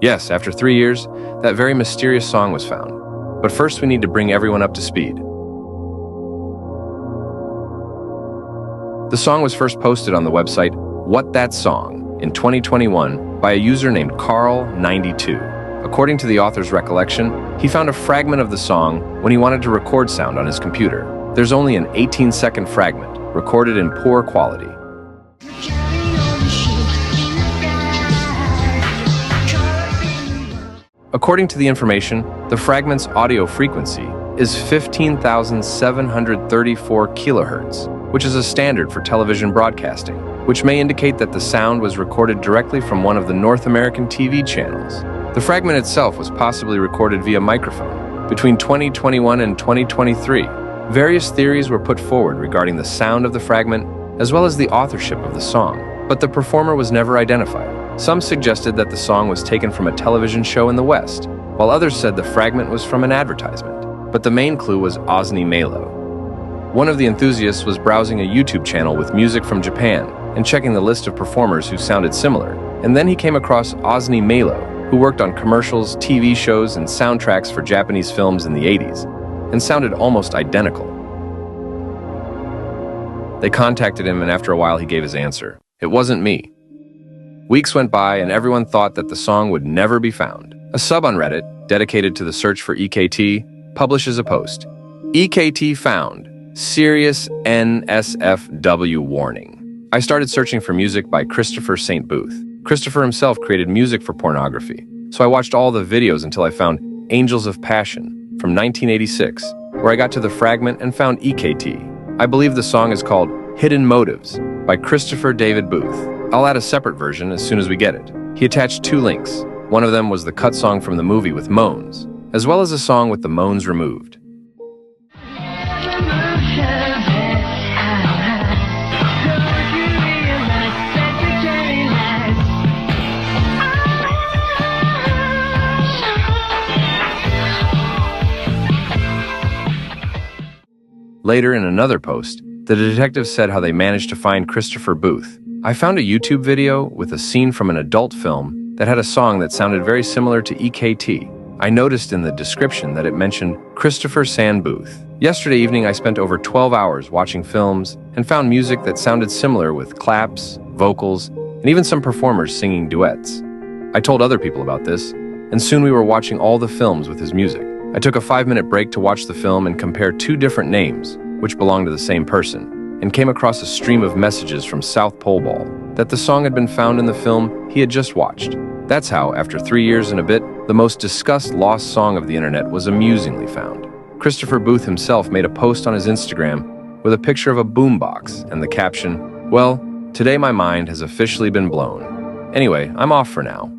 Yes, after 3 years, that very mysterious song was found. But first we need to bring everyone up to speed. The song was first posted on the website What That Song in 2021 by a user named Carl92. According to the author's recollection, he found a fragment of the song when he wanted to record sound on his computer. There's only an 18-second fragment, recorded in poor quality. According to the information, the fragment's audio frequency is 15,734 kilohertz, which is a standard for television broadcasting, which may indicate that the sound was recorded directly from one of the North American TV channels. The fragment itself was possibly recorded via microphone. Between 2021 and 2023, various theories were put forward regarding the sound of the fragment, as well as the authorship of the song, but the performer was never identified. Some suggested that the song was taken from a television show in the West, while others said the fragment was from an advertisement. But the main clue was Ozny Malo. One of the enthusiasts was browsing a YouTube channel with music from Japan and checking the list of performers who sounded similar, and then he came across Ozny Malo, who worked on commercials, TV shows, and soundtracks for Japanese films in the 80s, and sounded almost identical. They contacted him, and after a while he gave his answer. It wasn't me. Weeks went by, and everyone thought that the song would never be found. A sub on Reddit, dedicated to the search for EKT, publishes a post. EKT found. Serious NSFW warning. I started searching for music by Christopher St. Booth. Christopher himself created music for pornography, so I watched all the videos until I found Angels of Passion from 1986, where I got to the fragment and found EKT. I believe the song is called Hidden Motives by Christopher David Booth. I'll add a separate version as soon as we get it. He attached 2 links. One of them was the cut song from the movie with moans, as well as a song with the moans removed. Later, in another post, the detective said how they managed to find Christopher Booth. I found a YouTube video with a scene from an adult film that had a song that sounded very similar to EKT. I noticed in the description that it mentioned Christopher San Booth. Yesterday evening, I spent over 12 hours watching films and found music that sounded similar with claps, vocals, and even some performers singing duets. I told other people about this, and soon we were watching all the films with his music. I took a 5-minute break to watch the film and compare 2 different names, which belonged to the same person, and came across a stream of messages from South Pole Ball that the song had been found in the film he had just watched. That's how, after 3 years and a bit, the most discussed lost song of the internet was amusingly found. Christopher Booth himself made a post on his Instagram with a picture of a boombox and the caption, "Well, today my mind has officially been blown. Anyway, I'm off for now.